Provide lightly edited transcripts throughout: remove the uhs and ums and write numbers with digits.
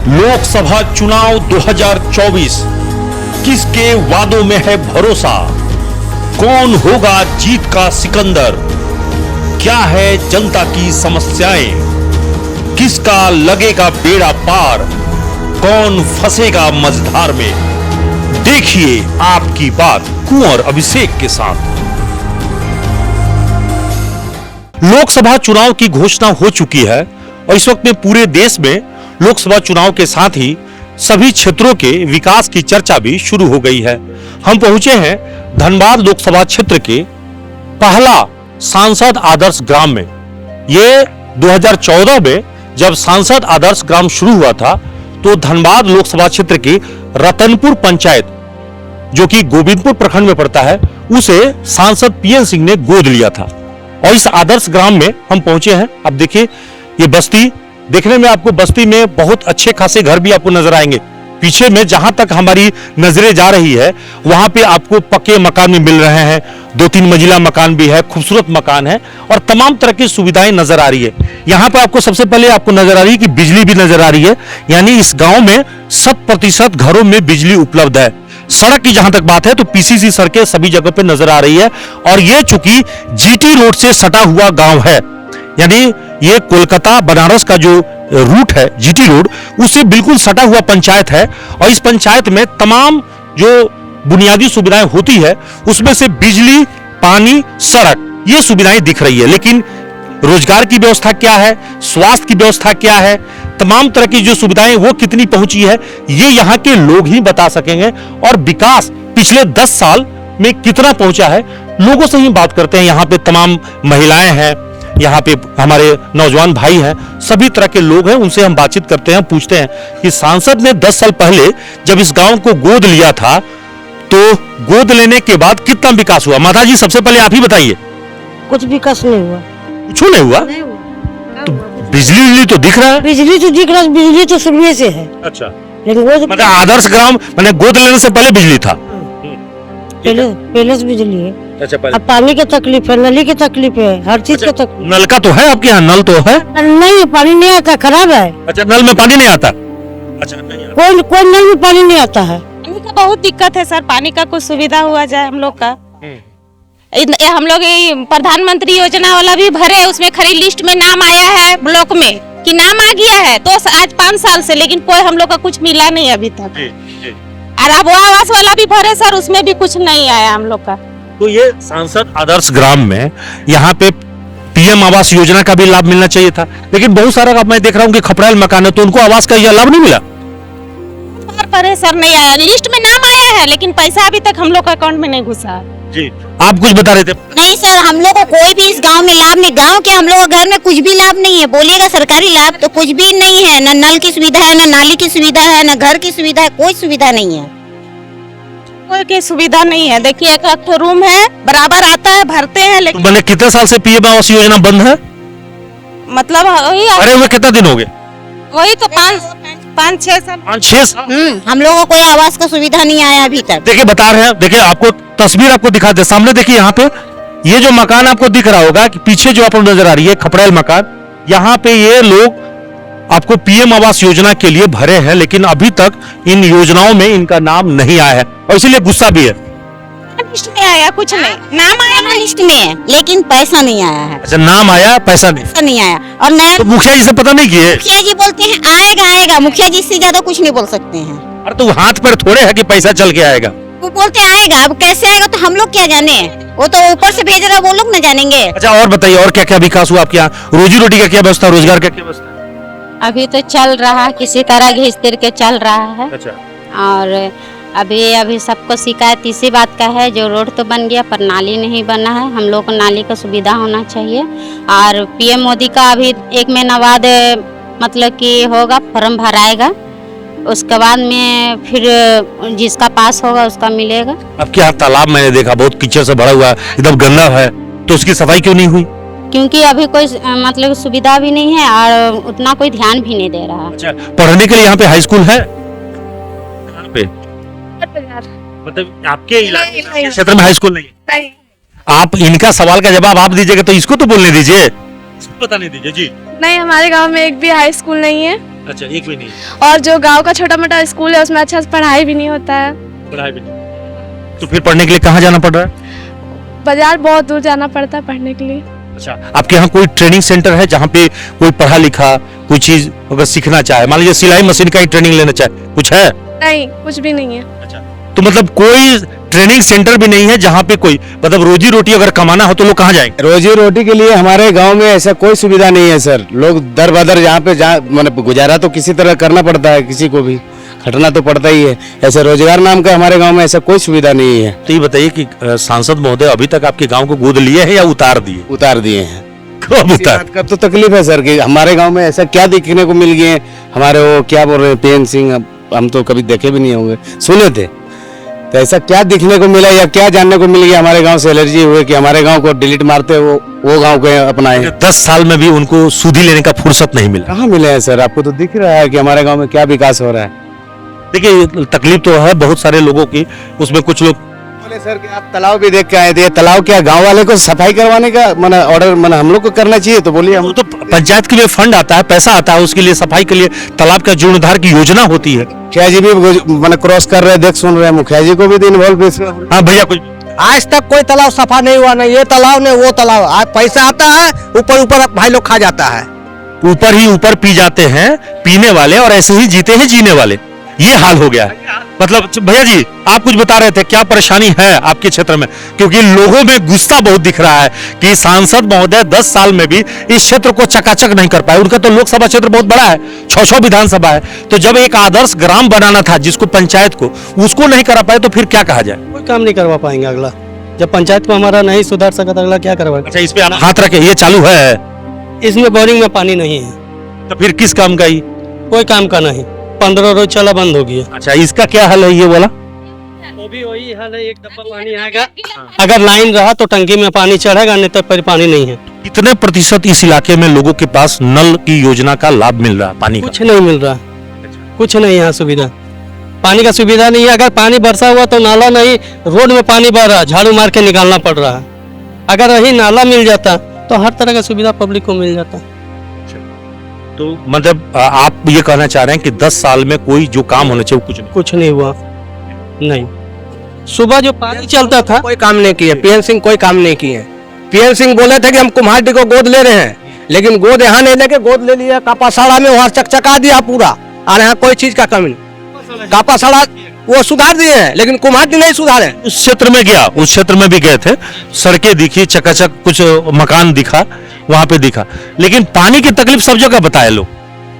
लोकसभा चुनाव 2024 किसके वादों में है भरोसा? कौन होगा जीत का सिकंदर? क्या है जनता की समस्याएं? किसका लगेगा बेड़ा पार? कौन फंसेगा मझधार में? देखिए आपकी बात कुंवर अभिषेक के साथ। लोकसभा चुनाव की घोषणा हो चुकी है और इस वक्त में पूरे देश में लोकसभा चुनाव के साथ ही सभी क्षेत्रों के विकास की चर्चा भी शुरू हो गई है। हम पहुंचे हैं धनबाद लोकसभा क्षेत्र के पहला सांसद आदर्श ग्राम में। ये 2014 में जब सांसद आदर्श ग्राम शुरू हुआ था तो धनबाद लोकसभा क्षेत्र की रतनपुर पंचायत, जो कि गोविंदपुर प्रखंड में पड़ता है, उसे सांसद पीएन सिंह ने गोद लिया था। और इस आदर्श ग्राम में हम पहुंचे हैं। अब देखिए ये बस्ती, देखने में आपको बस्ती में बहुत अच्छे खासे घर भी आपको नजर आएंगे। पीछे में जहां तक हमारी नजरें जा रही है वहां पे आपको पक्के मकान भी मिल रहे हैं, 2-3 मंजिला मकान भी है, खूबसूरत मकान है और तमाम तरह की सुविधाएं नजर आ रही है। यहाँ पे आपको सबसे पहले आपको नजर आ रही है कि बिजली भी नजर आ रही है, यानी इस गांव में 100% घरों में बिजली उपलब्ध है। सड़क की जहां तक बात है तो पीसीसी सड़कें सभी जगह पे नजर आ रही है और ये चूंकि जीटी रोड से सटा हुआ गांव है, यानी ये कोलकाता बनारस का जो रूट है जीटी रोड, उससे बिल्कुल सटा हुआ पंचायत है। और इस पंचायत में तमाम जो बुनियादी सुविधाएं होती है उसमें से बिजली, पानी, सड़क, ये सुविधाएं दिख रही है। लेकिन रोजगार की व्यवस्था क्या है, स्वास्थ्य की व्यवस्था क्या है, तमाम तरह की जो सुविधाएं वो कितनी पहुंची है, ये यहाँ के लोग ही बता सकेंगे। और विकास पिछले 10 साल में कितना पहुंचा है, लोगों से ही बात करते हैं। यहाँ पे तमाम महिलाएं हैं, यहाँ पे हमारे नौजवान भाई हैं, सभी तरह के लोग हैं, उनसे हम बातचीत करते हैं, पूछते हैं कि सांसद ने 10 साल पहले जब इस गांव को गोद लिया था तो गोद लेने के बाद कितना विकास हुआ? माता जी सबसे पहले आप ही बताइए। कुछ विकास नहीं हुआ। कुछ नहीं हुआ? तो बिजली तो दिख रहा है। बिजली तो दिख रहा है, बिजली तो शुरू से है। अच्छा, लेकिन वो मतलब आदर्श ग्राम मैंने गोद लेने से पहले बिजली था। पहले से बिजली है। अच्छा, अब पानी की तकलीफ है, नली की तकलीफ है, हर चीज की तकलीफ। नल का तो है आपके यहाँ? नल तो है? नहीं, पानी नहीं आता, खराब है। अच्छा, नल में पानी नहीं आता? अच्छा, नहीं आता। कोई नल में पानी नहीं आता है। पानी का बहुत दिक्कत है सर, पानी का कुछ सुविधा हुआ जाए हम लोग का। हम लोग प्रधानमंत्री योजना वाला भी भरे, उसमें खरी लिस्ट में नाम आया है ब्लॉक में कि नाम आ गया है तो आज 5 साल से, लेकिन कोई हम लोग का कुछ मिला नहीं अभी तक। और अब आवास वाला भी भरे सर, उसमें भी कुछ नहीं आया हम लोग का। तो ये सांसद आदर्श ग्राम में यहाँ पे पीएम आवास योजना का भी लाभ मिलना चाहिए था, लेकिन बहुत सारा मैं देख रहा हूँ कि खपड़ेल मकान है तो उनको आवास का यह लाभ नहीं मिला। पर सर नहीं आया, लिस्ट में नाम आया है लेकिन पैसा अभी तक हम लोग का अकाउंट में नहीं घुसा। जी, आप कुछ बता रहे थे? नहीं सर, हम लोग को कोई भी इस गांव में लाभ नहीं। गांव के हम लोग घर में कुछ भी लाभ नहीं है। बोलिएगा सरकारी लाभ तो कुछ भी नहीं है, न नल की सुविधा है, न नाली की सुविधा है, न घर की सुविधा है, कोई सुविधा नहीं है। कोई की सुविधा नहीं है। देखिए एक रूम है, बराबर आता है, भरते हैं, लेकिन मैंने कितने साल से पीएम आवास योजना बंद है? मतलब अरे वो कितना दिन हो गए? वही तो 5-6 साल। हम लोगों को कोई आवास का सुविधा नहीं आया अभी तक। देखिए बता रहे हैं, देखिए आपको तस्वीर आपको दिखाते सामने। देखिए यहाँ पे ये जो मकान आपको दिख रहा होगा कि पीछे जो आपको नजर आ रही है खपड़ेल मकान, यहाँ पे ये लोग आपको पीएम आवास योजना के लिए भरे हैं, लेकिन अभी तक इन योजनाओं में इनका नाम नहीं आया है और इसीलिए गुस्सा भी है। लिस्ट में आया कुछ नहीं, नाम आया ना लिस्ट में, लेकिन पैसा नहीं आया है। अच्छा, नाम आया, पैसा नहीं। पैसा नहीं आया। और नया तो मुखिया जी से पता नहीं किए? मुखिया जी बोलते हैं आएगा आएगा, मुखिया जी से ज्यादा कुछ नहीं बोल सकते हैं। अरे तो हाथ पर थोड़े है कि पैसा चल के आएगा। वो बोलते आएगा, अब कैसे आएगा तो हम लोग क्या जाने, वो तो ऊपर से भेज रहा है, वो लोग न जानेंगे। अच्छा, और बताइए और क्या क्या विकास हुआ आपके यहाँ? रोजी रोटी का क्या व्यवस्था, रोजगार का क्या व्यवस्था? अभी तो चल रहा है, किसी तरह घिस तिर के चल रहा है। अच्छा, और अभी सबको शिकायत इसी बात का है, जो रोड तो बन गया पर नाली नहीं बना है। हम लोग को नाली का सुविधा होना चाहिए। और पीएम मोदी का अभी 1 महीना बाद मतलब कि होगा, फॉर्म भराएगा, उसके बाद में फिर जिसका पास होगा उसका मिलेगा। अब क्या तालाब मैंने देखा बहुत कीचड़ से भरा हुआ है, एकदम गंदा है, तो उसकी सफाई क्यों नहीं हुई? क्योंकि अभी कोई मतलब सुविधा भी नहीं है और उतना कोई ध्यान भी नहीं दे रहा। अच्छा, पढ़ने के लिए यहाँ पे हाई स्कूल है? पे मतलब आपके इलाके क्षेत्र में हाई स्कूल नहीं है? आप इनका सवाल का जवाब आप दीजिएगा तो इसको तो बोलने दीजिए, पता नहीं दीजिए जी। नहीं, हमारे गांव में एक भी हाई स्कूल नहीं है। अच्छा, एक भी नहीं, और जो गांव का छोटा मोटा स्कूल है उसमें अच्छा से पढ़ाई भी नहीं होता है। पढ़ाई भी नहीं। तो फिर पढ़ने के लिए कहाँ जाना पड़ रहा है? बाजार बहुत दूर जाना पड़ता है पढ़ने के लिए। अच्छा, आपके यहाँ कोई ट्रेनिंग सेंटर है जहाँ पे कोई पढ़ा लिखा कोई चीज अगर सीखना चाहे, मान लीजिए सिलाई मशीन का ही ट्रेनिंग लेना चाहे, कुछ है? नहीं, कुछ भी नहीं है। अच्छा, तो मतलब कोई ट्रेनिंग सेंटर भी नहीं है जहाँ पे कोई मतलब रोजी रोटी अगर कमाना हो तो लोग कहाँ जाएंगे? रोजी रोटी के लिए हमारे गांव में ऐसा कोई सुविधा नहीं है सर। लोग दर बदर यहाँ पे मतलब गुजारा तो किसी तरह करना पड़ता है, किसी को भी खटना तो पड़ता ही है। ऐसे रोजगार नाम का हमारे गांव में ऐसा कोई सुविधा नहीं है। तो ये बताइए कि सांसद महोदय अभी तक आपके गांव को गोद लिए हैं या उतार दिए? उतार दिए हैं। कब इसी बात का तो तकलीफ है सर कि हमारे गांव में ऐसा क्या देखने को मिल गए। हमारे वो क्या बोल रहे हैं पीएन सिंह, हम तो कभी देखे भी नहीं होंगे, सुने थे। तो ऐसा क्या दिखने को मिला या क्या जानने को मिल गया हमारे गांव से एलर्जी हुए कि हमारे गांव को डिलीट मारते वो गांव को अपनाए। 10 साल में भी उनको सूदी लेने का फुर्सत नहीं मिला। कहाँ मिले हैं सर? आपको तो दिख रहा है कि हमारे गांव में क्या विकास हो रहा है। देखिए, तकलीफ तो है बहुत सारे लोगों की, उसमें कुछ लोग बोले सर कि आप तालाब भी देख के आए थे। तालाब क्या गांव वाले को सफाई करवाने का माना ऑर्डर माना हम लोग को करना चाहिए? तो बोलिए हम तो पंचायत के लिए फंड आता है, पैसा आता है, उसके लिए सफाई के लिए तालाब का जीर्णोद्धार की योजना होती है। मुखिया जी भी माना क्रॉस कर रहे, देख सुन रहे, मुखिया जी को भी इन्वॉल्व। हाँ भैया, कुछ आज तक कोई तालाब सफा नहीं हुआ, नहीं ये तालाब नहीं वो तालाब। आज पैसा आता है, ऊपर ऊपर भाई लोग खा जाता है। ऊपर ही ऊपर पी जाते हैं पीने वाले, और ऐसे ही जीते हैं जीने वाले। ये हाल हो गया है। मतलब भैया जी, आप कुछ बता रहे थे, क्या परेशानी है आपके क्षेत्र में? क्योंकि लोगों में गुस्सा बहुत दिख रहा है कि सांसद महोदय 10 साल में भी इस क्षेत्र को चकाचक नहीं कर पाए। उनका तो लोकसभा क्षेत्र बहुत बड़ा है, 600 विधानसभा है। तो जब एक आदर्श ग्राम बनाना था जिसको पंचायत को, उसको नहीं करा पाए तो फिर क्या कहा जाए? कोई काम नहीं करवा पाएंगे अगला। जब पंचायत को हमारा नहीं सुधार सका तो अगला क्या करवाएगा? अच्छा, इस पे हाथ रखे, ये चालू है, इसमें बोरिंग में पानी नहीं है। तो फिर किस काम का? ही कोई काम का नहीं, 15 रोज चला बंद हो गया। अच्छा, इसका क्या हल है ये वाला? वो भी वही हाल है, एक डब्बा पानी आएगा, अगर लाइन रहा तो टंकी में पानी चढ़ेगा, नहीं तो पानी नहीं है। कितने प्रतिशत इस इलाके में लोगों के पास नल की योजना का लाभ मिल रहा है? पानी कुछ नहीं मिल रहा, कुछ नहीं यहाँ सुविधा, पानी का सुविधा नहीं है। अगर पानी बरसा हुआ तो नाला नहीं, रोड में पानी बह रहा, झाड़ू मार के निकालना पड़ रहा है। अगर वही नाला मिल जाता तो हर तरह का सुविधा पब्लिक को मिल जाता। तो मतलब आप ये कहना चाह रहे हैं कि 10 साल में कोई जो काम होना चाहिए कुछ नहीं हुआ। नहीं, सुबह जो पानी चलता था कोई काम नहीं किया। पीएन सिंह कोई काम नहीं किए। पीएन सिंह बोले थे कि हम कुम्हारडी को गोद ले रहे हैं, लेकिन गोद यहाँ नहीं लेके गोद ले लिया कापासाड़ा में, वहाँ चकचका दिया पूरा। और यहाँ कोई चीज का कमी नहीं। कापासाड़ा वो सुधार दिए हैं, लेकिन कुम्हारडी नहीं सुधारे। उस क्षेत्र में गया, उस क्षेत्र में भी गए थे, सड़कें दिखी, चकाचक कुछ मकान दिखा, वहां पे दिखा, लेकिन पानी की तकलीफ सब जगह बताए लोग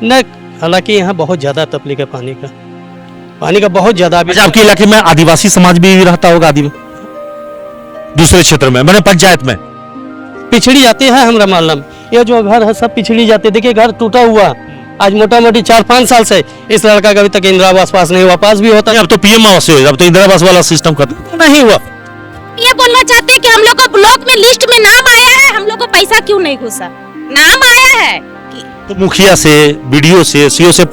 न। हालांकि यहाँ बहुत ज्यादा तकलीफ है पानी का बहुत ज्यादा। अच्छा, आपके इलाके में आदिवासी समाज भी रहता होगा? दूसरे क्षेत्र में मैंने पंचायत में पिछड़ी जाती है हमारा मालूम। ये जो घर है सब पिछड़ी जाते। देखिए घर टूटा हुआ आज मोटा मोटी 4-5 साल से। इस लड़का का अभी तक इंदिरा आवास पास नहीं हुआ, पास भी होता। अब तो पीएम आवास हो, अब तो इंदिरा आवास वाला सिस्टम खत्म नहीं हुआ। ये बोलना चाहते हैं कि हम लोग का ब्लॉक में लिस्ट में नाम आया है, हम लोग को पैसा क्यों नहीं घुसा? नाम आया है तो मुखिया से, बीडीओ से, सीओ से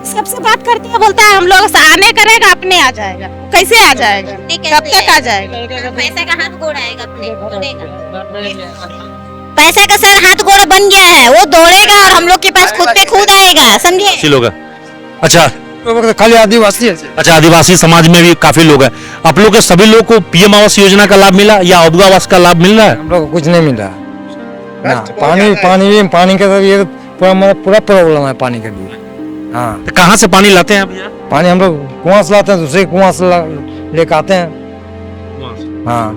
सबसे बात करते हैं, बोलता है हम लोग से आने करेगा, अपने आ जाएगा। कैसे आ जाएगा? कब तक आ जाएगा? पैसा का हाथ गोड़ आएगा अपने, पैसा का सर हाथ गोड़ बन गया है, वो दौड़ेगा और हम लोग के पास खुद पे खुद आएगा, समझे? लोग। अच्छा, खाली आदिवासी है। अच्छा, आदिवासी समाज में भी काफी लोग हैं। आप लोग के सभी लोग को पीएम आवास योजना का लाभ मिला या अबुआ आवास का लाभ मिल रहा है? हम लोग को कुछ नहीं मिल रहा। पानी का ये पूरा प्रॉब्लम है पानी के लिए। हाँ, तो कहाँ से पानी लाते हैं भैया? पानी हम लोग कुआं से लाते हैं, दूसरे कुआं से लेकर आते हैं। हाँ,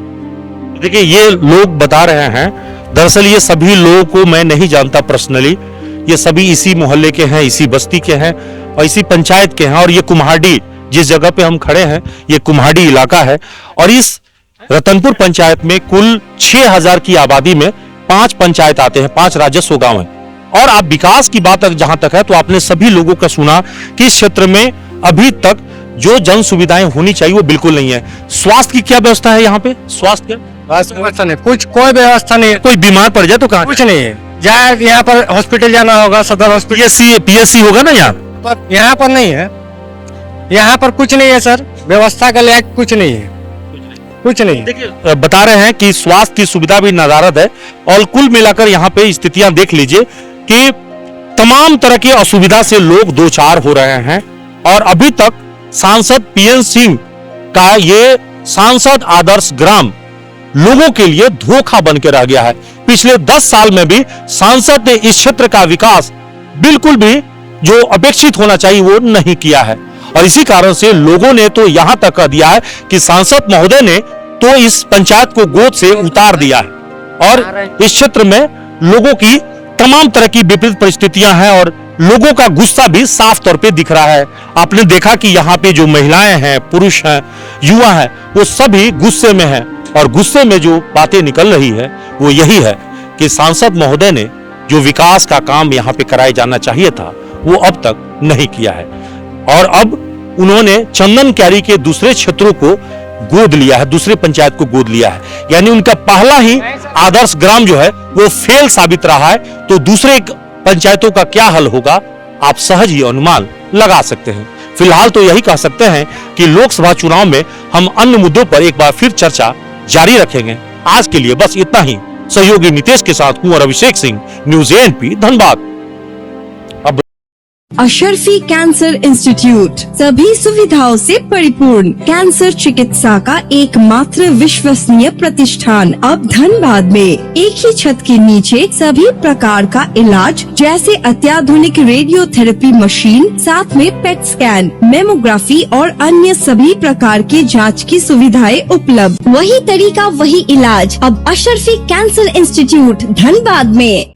देखिए, ये लोग बता रहे हैं, दरअसल ये सभी लोगों को मैं नहीं जानता पर्सनली, ये सभी इसी मोहल्ले के हैं, इसी बस्ती के हैं और इसी पंचायत के हैं। और ये कुम्हारडी, जिस जगह पे हम खड़े हैं, ये कुम्हारडी इलाका है। और इस रतनपुर पंचायत में कुल 6000 की आबादी में 5 पंचायत आते हैं, 5 राजस्व गांव हैं। और आप विकास की बात जहां तक है तो आपने सभी लोगों का सुना कि इस क्षेत्र में अभी तक जो जन सुविधाएं होनी चाहिए वो बिल्कुल नहीं है। स्वास्थ्य की क्या व्यवस्था है यहाँ पे? स्वास्थ्य व्यवस्था नहीं, कुछ कोई व्यवस्था नहीं है। कोई बीमार पड़ जाए तो कहाँ? कुछ नहीं है। जाए यहाँ पर हॉस्पिटल जाना होगा, सदर हॉस्पिटल, पीएससी होगा ना यहाँ पर। यहाँ पर नहीं है, यहाँ पर कुछ नहीं है सर। व्यवस्था का लायक कुछ नहीं है, कुछ नहीं। देखिए, बता रहे हैं कि स्वास्थ्य की सुविधा भी नदारद है। और कुल मिलाकर यहाँ पे स्थितियां देख लीजिए कि तमाम तरह की असुविधा से लोग दो चार हो रहे हैं और अभी तक सांसद पीएन सिंह का ये सांसद आदर्श ग्राम लोगों के लिए धोखा बन के रह गया है। पिछले 10 साल में भी सांसद ने इस क्षेत्र का विकास बिल्कुल भी जो अपेक्षित होना चाहिए वो नहीं किया है और इसी कारण से लोगों ने तो यहां तक कह दिया है कि सांसद महोदय ने तो इस पंचायत को गोद से उतार दिया है और इस क्षेत्र में लोगों की तमाम तरह की विपरीत परिस्थितियां हैं और लोगों का गुस्सा भी साफ तौर पे दिख रहा है। आपने देखा कि यहाँ पे जो महिलाएं हैं, पुरुष हैं, युवा हैं, वो सभी गुस्से में हैं और गुस्से में जो बातें निकल रही है वो यही है कि सांसद महोदय ने जो विकास का काम यहाँ पे कराया जाना चाहिए था वो अब तक नहीं किया है और अब उन्होंने चंदन क्यारी के दूसरे क्षेत्रों को गोद लिया है, दूसरे पंचायत को गोद लिया है, यानी उनका पहला ही आदर्श ग्राम जो है वो फेल साबित रहा है। तो दूसरे पंचायतों का क्या हल होगा आप सहज ही अनुमान लगा सकते हैं। फिलहाल तो यही कह सकते हैं कि लोकसभा चुनाव में हम अन्य मुद्दों पर एक बार फिर चर्चा जारी रखेंगे। आज के लिए बस इतना ही। सहयोगी नितेश के साथ Kunwar Abhishek Singh, news ANP, Dhanbad. Ashrafi cancer institute सभी सुविधाओं से परिपूर्ण कैंसर चिकित्सा का एकमात्र विश्वसनीय प्रतिष्ठान अब धनबाद में एक ही छत के नीचे सभी प्रकार का इलाज जैसे अत्याधुनिक रेडियोथेरेपी मशीन, साथ में पेट स्कैन, मेमोग्राफी और अन्य सभी प्रकार की जांच की सुविधाएं उपलब्ध। वही तरीका वही इलाज अब अशरफी कैंसर इंस्टीट्यूट धनबाद में।